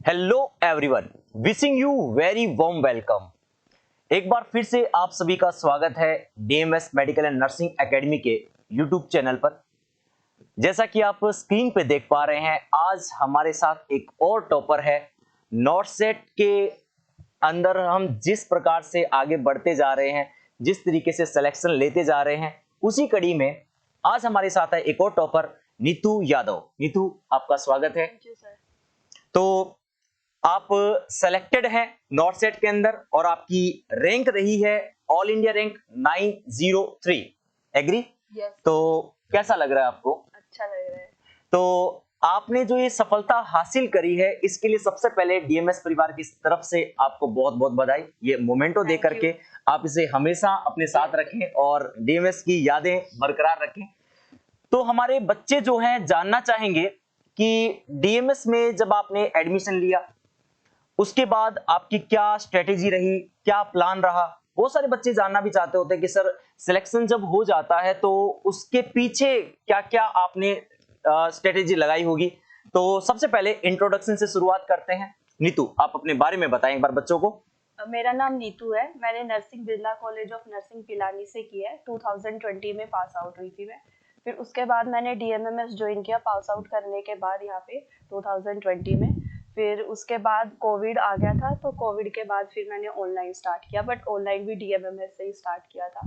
Hello everyone, wishing you very warm welcome. एक बार फिर से आप सभी का स्वागत है DMs medical and nursing academy के यूट्यूब चैनल पर। जैसा कि आप स्क्रीन पे देख पा रहे हैं, आज हमारे साथ एक और टॉपर है। नॉर्थ सेट के अंदर हम जिस प्रकार से आगे बढ़ते जा रहे हैं, जिस तरीके से सिलेक्शन लेते जा रहे हैं, उसी कड़ी में आज हमारे साथ है एक और टॉपर नीतू यादव। नीतू, आपका स्वागत है। Thank you sir. तो आप सेलेक्टेड हैं नॉर्थ सेट के अंदर और आपकी रैंक रही है all India rank 903। Agree? Yes. तो कैसा लग रहा है आपको? अच्छा लग रहा है। तो आपने जो ये सफलता हासिल करी है, इसके लिए सबसे पहले डीएमएस परिवार की तरफ से आपको बहुत बहुत बधाई। ये मोमेंटो दे करके आप इसे हमेशा अपने साथ रखें और डीएमएस की यादें बरकरार रखें। तो हमारे बच्चे जो हैं जानना चाहेंगे कि डीएमएस में जब आपने एडमिशन लिया, उसके बाद आपकी क्या स्ट्रेटेजी रही, क्या प्लान रहा। बहुत सारे बच्चे जानना भी चाहते होते हैं कि सर सिलेक्शन जब हो जाता है तो उसके पीछे क्या क्या आपने स्ट्रेटेजी लगाई होगी। तो सबसे पहले इंट्रोडक्शन से शुरुआत करते हैं। नीतू, आप अपने बारे में बताएं एक बार बच्चों को। मेरा नाम नीतू है। मैंने nursing Birla college of nursing Pilani से किया है। 2020 में पास आउट हुई थी मैं। फिर उसके बाद मैंने डीएमएमएस ज्वाइन किया पास आउट करने के बाद यहाँ पे 2020 में। फिर उसके बाद कोविड आ गया था, तो कोविड के बाद फिर मैंने ऑनलाइन स्टार्ट किया, बट ऑनलाइन भी डीएमएमएस से ही स्टार्ट किया था।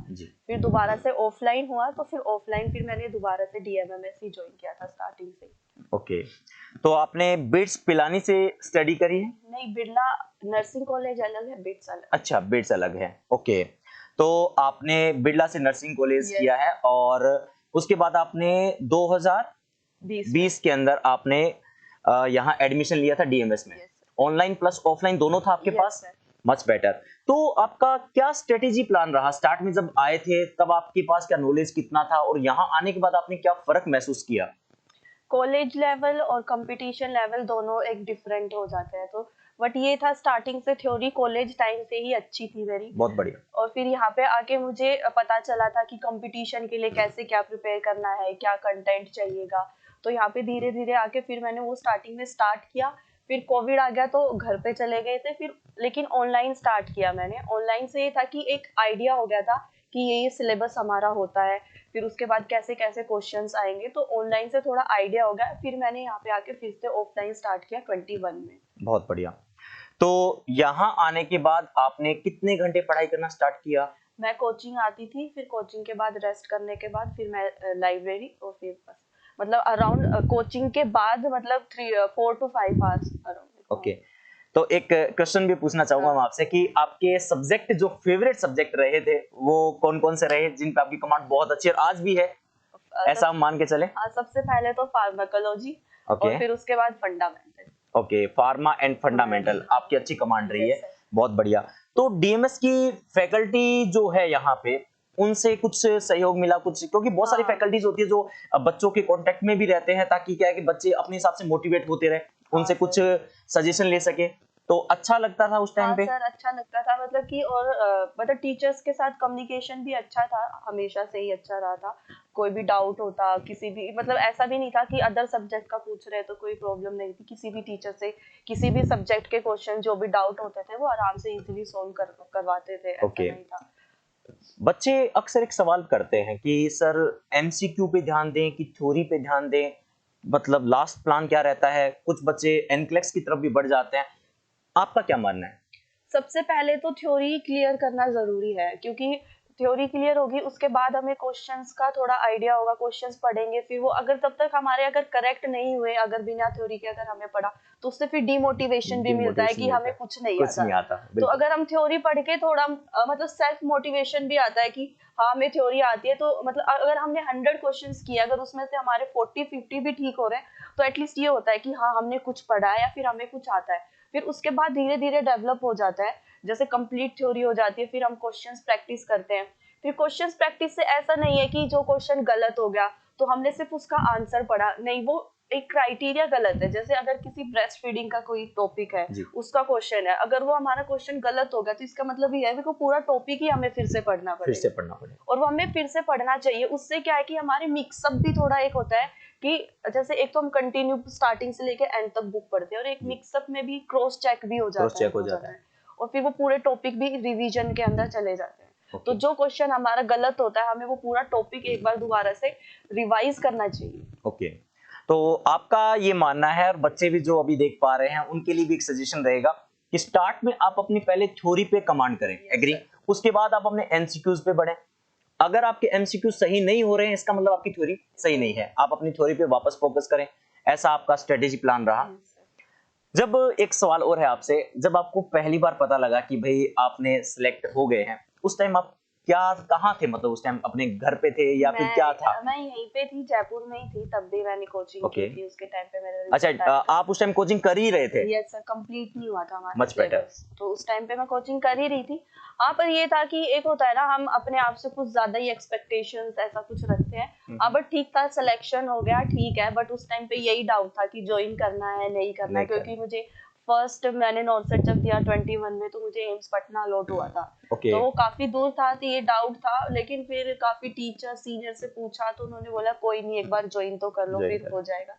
फिर दोबारा से ऑफलाइन हुआ, तो फिर ऑफलाइन फिर मैंने दोबारा से डीएमएमएस ही ज्वाइन किया था स्टार्टिंग से। ओके, तो आपने बिट्स पिलानी से स्टडी करी है? नहीं, बिरला नर्सिंग कॉलेज अलग है, बिट्स अलग। अच्छा, बिट्स अलग है। ओके, तो आपने बिरला से नर्सिंग कॉलेज Yes. किया है और उसके बाद आपने 2020 के अंदर आपने यहाँ एडमिशन लिया था डीएमएस में। Yes, sir. Online plus offline दोनों था आपके Yes, पास? sir. Much better. तो आपका क्या स्ट्रेटेजी प्लान रहा? स्टार्ट में जब आए थे तब आपके पास क्या नॉलेज कितना था और यहाँ आने के बाद आपने क्या फर्क महसूस किया? कॉलेज लेवल और कंपटीशन लेवल दोनों एक डिफरेंट हो जाते हैं, तो बट ये था स्टार्टिंग से थ्योरी कॉलेज टाइम से ही अच्छी थी मेरी। बहुत बढ़िया। और फिर यहाँ पे आके मुझे पता चला था कि कंपटीशन के लिए कैसे क्या प्रिपेयर करना है, क्या कंटेंट चाहिएगा। तो यहाँ पे धीरे धीरे आके फिर मैंने वो स्टार्टिंग में स्टार्ट किया। फिर कोविड आ गया तो घर पे चले गए थे, फिर लेकिन ऑनलाइन स्टार्ट किया मैंने। ऑनलाइन से ये था कि एक आइडिया हो गया था कि ये सिलेबस हमारा होता है, फिर उसके बाद कैसे कैसे क्वेश्चंस आएंगे, तो ऑनलाइन से थोड़ा आइडिया हो गया। फिर मैंने यहाँ पे आके फिर से ऑफलाइन स्टार्ट किया 21 में। बहुत बढ़िया। तो यहाँ आने के बाद आपने कितने घंटे पढ़ाई करना स्टार्ट किया? मैं कोचिंग आती थी, फिर कोचिंग के बाद रेस्ट करने के बाद फिर मैं लाइब्रेरी, और फिर बस मतलब अराउंड कोचिंग के बाद मतलब 4 to 5 आवर्स अराउंड। ओके, तो एक क्वेश्चन भी पूछना चाहूंगा मैं आपसे कि आपके सब्जेक्ट जो फेवरेट सब्जेक्ट रहे थे वो कौन कौन से रहे जिन पे आपकी कमांड बहुत अच्छी और आज भी है, ऐसा हम मान के चले? सबसे पहले तो फार्माकोलॉजी, और फिर उसके बाद fundamental. Okay, pharma and fundamental आपकी अच्छी कमांड रही है। बहुत बढ़िया। तो डीएमएस की फैकल्टी जो है यहाँ पे, उनसे कुछ सहयोग मिला कुछ? क्योंकि बहुत सारी फैकल्टीज होती है जो बच्चों के कांटेक्ट में भी रहते हैं ताकि क्या है कि बच्चे अपने हिसाब से मोटिवेट होते रहे, उनसे कुछ सजेशन ले सके। तो अच्छा लगता था उस टाइम पे? सर अच्छा लगता था, मतलब कि और मतलब टीचर्स के साथ कम्युनिकेशन भी अच्छा था, हमेशा से ही अच्छा रहा था। कोई भी डाउट होता किसी भी, मतलब ऐसा भी नहीं था कि अदर सब्जेक्ट का पूछ रहे तो कोई प्रॉब्लम नहीं थी। किसी भी टीचर से किसी भी सब्जेक्ट के क्वेश्चन जो भी डाउट होते थे वो आराम से इजीली सॉल्व करवाते थे, ऐसा नहीं था। बच्चे अक्सर एक सवाल करते हैं कि सर एमसीक्यू पे ध्यान दें कि थ्योरी पे ध्यान दें, मतलब लास्ट प्लान क्या रहता है? कुछ बच्चे एनक्लेक्स की तरफ भी बढ़ जाते हैं, आपका क्या मानना है? सबसे पहले तो थ्योरी क्लियर करना जरूरी है, क्योंकि थ्योरी क्लियर होगी उसके बाद हमें क्वेश्चंस का थोड़ा आइडिया होगा। क्वेश्चंस पढ़ेंगे, फिर वो अगर तब तक हमारे अगर करेक्ट नहीं हुए, अगर बिना थ्योरी के अगर हमें पढ़ा, तो उससे फिर डिमोटिवेशन भी मिलता है कि हमें कुछ नहीं आता। तो अगर हम थ्योरी पढ़ के थोड़ा मतलब सेल्फ मोटिवेशन भी आता है कि हाँ हमें थ्योरी आती है, तो मतलब अगर हमने 100 क्वेश्चंस किए, अगर उसमें से हमारे 40-50 भी ठीक हो रहे हैं, तो एटलीस्ट ये होता है कि हाँ हमने कुछ पढ़ा है या फिर हमें कुछ आता है। फिर उसके बाद धीरे धीरे डेवलप हो जाता है, जैसे कंप्लीट थ्योरी हो जाती है, फिर हम क्वेश्चंस प्रैक्टिस करते हैं। फिर क्वेश्चंस प्रैक्टिस से ऐसा नहीं है कि जो क्वेश्चन गलत हो गया तो हमने सिर्फ उसका आंसर पढ़ा, नहीं, वो एक क्राइटेरिया गलत है। जैसे अगर किसी ब्रेस्ट फीडिंग का कोई टॉपिक है, जी। उसका क्वेश्चन है, अगर वो हमारा क्वेश्चन गलत हो गया तो इसका मतलब ये है कि पूरा टॉपिक ही हमें फिर से पढ़ना फिर से पड़ेगा, पढ़ना पड़ेगा। और वो हमें फिर से पढ़ना चाहिए। उससे क्या है कि हमारे मिक्सअप भी थोड़ा एक होता है कि जैसे एक तो हम कंटिन्यू स्टार्टिंग से लेके एंड तक बुक पढ़ते हैं, और एक जी। मिक्सअप में भी क्रॉस चेक भी हो क्रॉस जाता है चेक हो बहुत जाता ज्यादा, है। और फिर वो पूरे टॉपिक भी रिवीजन के अंदर चले जाते हैं। तो ओके। जो क्वेश्चन हमारा गलत होता है, हमें वो पूरा टॉपिक एक बार दोबारा से रिवाइज करना चाहिए। ओके। तो आपका ये मानना है, और बच्चे भी जो अभी देख पा रहे हैं उनके लिए भी एक सजेशन रहेगा कि स्टार्ट में आप अपनी पहले थ्योरी पे कमांड करें, Yes, एग्री, sir. उसके बाद आप अपने एमसीक्यूज पे बढ़ें। अगर आपके एमसीक्यू सही नहीं हो रहे हैं, इसका मतलब आपकी थ्योरी सही नहीं है, आप अपनी थ्योरी पे वापस फोकस करें। ऐसा आपका स्ट्रेटेजी प्लान रहा। Yes, sir. जब एक सवाल और है आपसे, जब आपको पहली बार पता लगा कि भाई आपने सिलेक्ट हो गए हैं, उस टाइम आप क्या कहाँ थे, मतलब उस टाइम अपने घर पे थे या फिर क्या था? मैं यहीं पे थी, जयपुर में ही थी, तब भी मैंने कोचिंग ओके। की थी। उसके टाइम पे मेरा अच्छा, रिजल्ट आया था। आप उस टाइम कोचिंग कर ही रहे थे? यस सर, कंप्लीट नहीं हुआ था हमारा मच बेटर। सिलेबस, तो उस टाइम पे मैं कोचिंग कर ही रही थी। हाँ, पर ये था कि एक होता है ना, हम अपने आप से कुछ ज्यादा ही एक्सपेक्टेशंस ऐसा कुछ रखते हैं। हाँ, बट ठीक था, सिलेक्शन हो गया, ठीक है। बट उस टाइम पे यही डाउट था कि ज्वाइन करना है नहीं करना है, नहीं क्योंकि करना। मुझे फर्स्ट मैंने नॉर्थ जब दिया 21 में, तो मुझे एम्स पटना अलॉट हुआ था। ओके। तो वो काफी दूर था, तो ये डाउट था। लेकिन फिर काफी टीचर सीनियर से पूछा, तो उन्होंने बोला कोई नहीं, एक बार ज्वाइन तो कर लो, ज्वाइन फिर कर। हो जाएगा।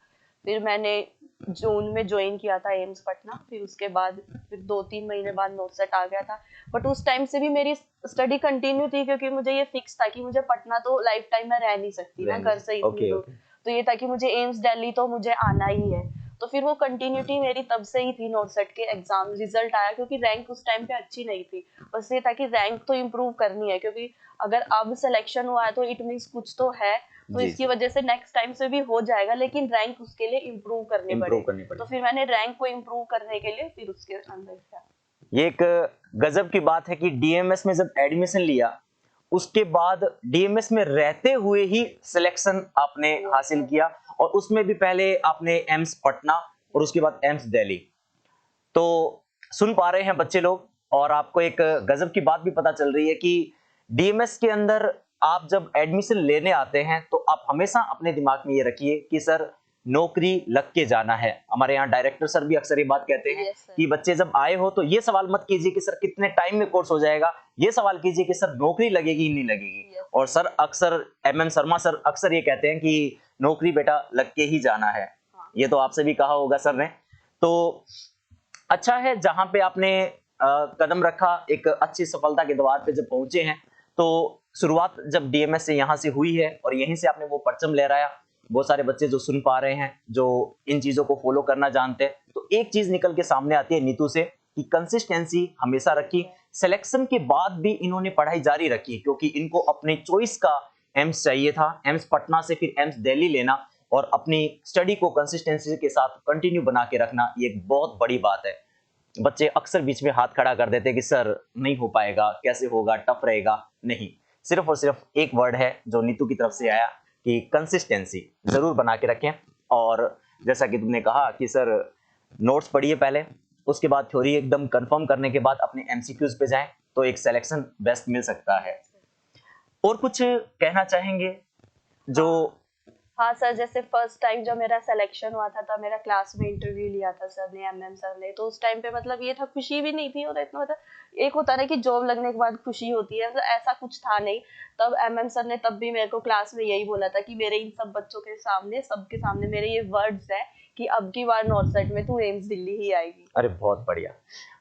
फिर मैंने जून में ज्वाइन किया था एम्स पटना। फिर उसके बाद फिर 2-3 महीने बाद नोटसेट आ गया था। बट उस टाइम से भी मेरी स्टडी कंटिन्यू थी, क्योंकि मुझे ये फिक्स था कि मुझे पटना तो लाइफ टाइम में रह नहीं सकती ना, घर से इतनी ओके दूर। ओके। तो ये था कि मुझे एम्स दिल्ली तो मुझे आना ही है। तो फिर वो कंटिन्यूटी मेरी तब से ही थी। नोटसेट के एग्जाम रिजल्ट आया, क्योंकि रैंक उस टाइम पे अच्छी नहीं थी। बस ये था कि रैंक तो इम्प्रूव करनी है, क्योंकि अगर अब सिलेक्शन हुआ है तो इट मीन्स कुछ तो है। तो जी इसकी जी, वजह से नेक्स्ट टाइम से भी हो जाएगा, लेकिन रैंक उसके लिए इम्प्रूव करनी इम्प्रूव पड़ेगी। करनी तो पड़ेगी। फिर मैंने रैंक को इम्प्रूव करने के लिए फिर उसके अंदर किया। ये एक गजब की बात है कि डीएमएस में जब एडमिशन लिया, उसके बाद डीएमएस में रहते हुए ही सिलेक्शन आपने Yes, हासिल sir. किया, और उसमें भी पहले आपने एम्स पटना और उसके बाद एम्स दिल्ली। तो सुन पा रहे हैं बच्चे लोग, और आपको एक गजब की बात भी पता चल रही है कि डीएमएस के अंदर आप जब एडमिशन लेने आते हैं तो आप हमेशा अपने दिमाग में ये रखिए कि सर नौकरी लग के जाना है। हमारे यहाँ डायरेक्टर सर भी अक्सर ये बात कहते हैं Yes, sir. कि बच्चे जब आए हो तो ये सवाल मत कीजिए कि सर कितने टाइम में कोर्स हो जाएगा, ये सवाल कीजिए कि सर नौकरी लगेगी नहीं लगेगी। Yes. और सर अक्सर एमएम शर्मा सर अक्सर ये कहते हैं कि नौकरी बेटा लग के ही जाना है। हाँ. ये तो आपसे भी कहा होगा सर ने। तो अच्छा है, जहां पे आपने कदम रखा, एक अच्छी सफलता के द्वार पे जब पहुंचे हैं, तो शुरुआत जब डीएमएस से यहाँ से हुई है और यहीं से आपने वो परचम लहराया। बहुत सारे बच्चे जो सुन पा रहे हैं, जो इन चीजों को फॉलो करना जानते हैं, तो एक चीज निकल के सामने आती है नीतू से कि कंसिस्टेंसी हमेशा रखी। सिलेक्शन के बाद भी इन्होंने पढ़ाई जारी रखी, क्योंकि इनको अपने चॉइस का एम्स चाहिए था, एम्स पटना से फिर एम्स दिल्ली लेना, और अपनी स्टडी को कंसिस्टेंसी के साथ कंटिन्यू बना के रखना, ये एक बहुत बड़ी बात है। बच्चे अक्सर बीच में हाथ खड़ा कर देते हैं कि सर नहीं हो पाएगा, कैसे होगा, टफ रहेगा। नहीं, सिर्फ और सिर्फ एक वर्ड है जो नीतू की तरफ से आया कि कंसिस्टेंसी जरूर बना के रखें। और जैसा कि तुमने कहा कि सर नोट्स पढ़िए पहले, उसके बाद थ्योरी एकदम कंफर्म करने के बाद अपने एमसीक्यूज पे जाएं, तो एक सिलेक्शन बेस्ट मिल सकता है। और कुछ कहना चाहेंगे जो? हाँ सर, जैसे फर्स्ट टाइम जब मेरा सिलेक्शन हुआ था, तब मेरा क्लास में इंटरव्यू लिया था सर ने, एमएम सर ने। तो उस टाइम पे मतलब ये था, खुशी भी नहीं थी, और इतना मतलब एक होता ना कि जॉब लगने के बाद खुशी होती है, मतलब ऐसा कुछ था नहीं। तब एमएम सर ने तब भी मेरे को क्लास में यही बोला था कि मेरे इन सब बच्चों के सामने, सबके सामने मेरे ये वर्ड्स है कि अब की बार नॉर्थ में तू एम्स दिल्ली ही आएगी। अरे बहुत बढ़िया।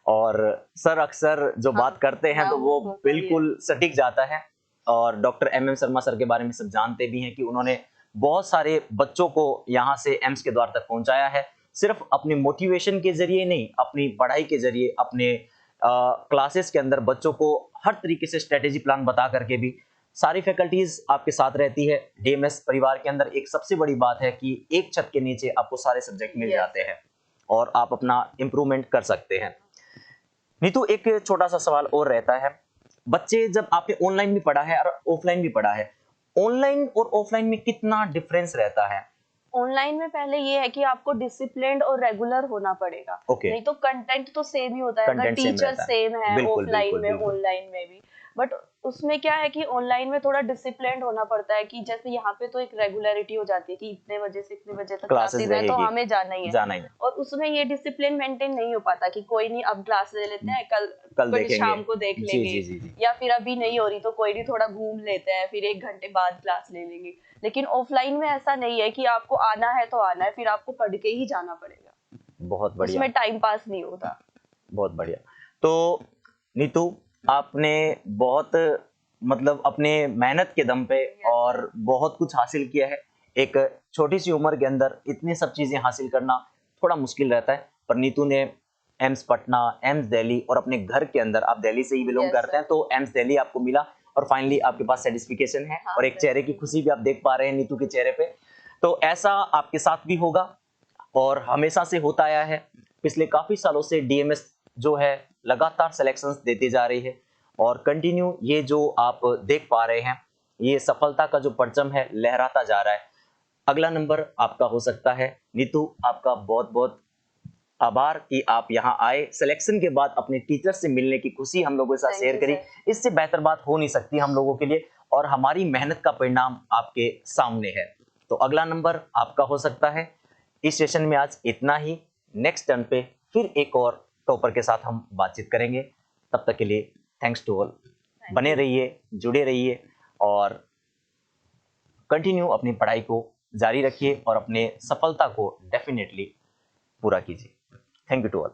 और सर अक्सर जो हाँ, बात करते हैं हाँ, तो वो वो बिल्कुल सटीक जाता है। और डॉक्टर एमएम शर्मा सर के बारे में सब जानते भी हैं कि उन्होंने बहुत सारे बच्चों को यहाँ से एम्स के द्वार तक पहुंचाया है, सिर्फ अपने मोटिवेशन के जरिए नहीं, अपनी पढ़ाई के जरिए, अपने क्लासेस के अंदर बच्चों को हर तरीके से स्ट्रेटेजी प्लान बता करके भी। सारी फैकल्टीज आपके साथ रहती है। डीएमएस परिवार के अंदर एक सबसे बड़ी बात है कि एक छत के नीचे आपको सारे सब्जेक्ट मिल जाते हैं और आप अपना इम्प्रूवमेंट कर सकते हैं। नीतू, एक छोटा सा सवाल और रहता है, बच्चे जब आपने ऑनलाइन भी पढ़ा है और ऑफलाइन भी पढ़ा है, ऑनलाइन और ऑफलाइन में कितना डिफरेंस रहता है? ऑनलाइन में पहले ये है कि आपको डिसिप्लिन्ड और रेगुलर होना पड़ेगा। ओके। नहीं तो कंटेंट तो सेम ही होता है, अगर कंटेंट सेम टीचर रहता है। सेम है बिल्कुल ऑफलाइन बिल्कुल में बिल्कुल। ऑनलाइन में भी। बट उसमें क्या है कि ऑनलाइन में थोड़ा डिसिप्लिन होना पड़ता है कि जैसे यहाँ पे तो एक रेगुलरिटी हो जाती है कि इतने बजे से इतने बजे तक क्लासेस क्लासेस है तो रहेगी, हमें जाना ही है। जाना ही है, और उसमें ये डिसिप्लिन मेंटेन नहीं हो पाता कि कोई नहीं अब क्लास ले लेते हैं, कल कल फिर देखेंगे। शाम को देख जी लेंगे, जी जी जी। या फिर अभी नहीं हो रही तो कोई नहीं थोड़ा घूम लेते हैं, फिर 1 घंटे बाद क्लास ले लेंगे। लेकिन ऑफलाइन में ऐसा नहीं है कि आपको आना है तो आना है, फिर आपको पढ़ के ही जाना पड़ेगा। बहुत बढ़िया, उसमें टाइम पास नहीं होता। बहुत बढ़िया। तो नीतू, आपने बहुत मतलब अपने मेहनत के दम पे और बहुत कुछ हासिल किया है। एक छोटी सी उम्र के अंदर इतनी सब चीजें हासिल करना थोड़ा मुश्किल रहता है, पर नीतू ने एम्स पटना, एम्स दिल्ली और अपने घर के अंदर, आप दिल्ली से ही बिलोंग Yes, करते हैं, sir. तो एम्स दिल्ली आपको मिला और फाइनली आपके पास सेटिस्फिकेशन है हाँ और एक सर। चेहरे की खुशी भी आप देख पा रहे हैं नीतू के चेहरे पे। तो ऐसा आपके साथ भी होगा और हमेशा से होता आया है। पिछले काफी सालों से डीएमएस जो है लगातार सिलेक्शंस देती जा रही है और कंटिन्यू ये जो आप देख पा रहे हैं, ये सफलता का जो परचम है लहराता जा रहा है। अगला नंबर आपका हो सकता है। नीतू, आपका बहुत बहुत आभार कि आप यहाँ आए, सिलेक्शन के बाद अपने टीचर से मिलने की खुशी हम लोगों के साथ थैंक शेयर यू करी। सर। इससे बेहतर बात हो नहीं सकती हम लोगों के लिए और हमारी मेहनत का परिणाम आपके सामने है। तो अगला नंबर आपका हो सकता है। इस सेशन में आज इतना ही। नेक्स्ट टर्न पे फिर एक और टॉपर के साथ हम बातचीत करेंगे। तब तक के लिए थैंक्स टू ऑल। बने रहिए, जुड़े रहिए और कंटिन्यू अपनी पढ़ाई को जारी रखिए और अपने सफलता को डेफिनेटली पूरा कीजिए। Thank you to all.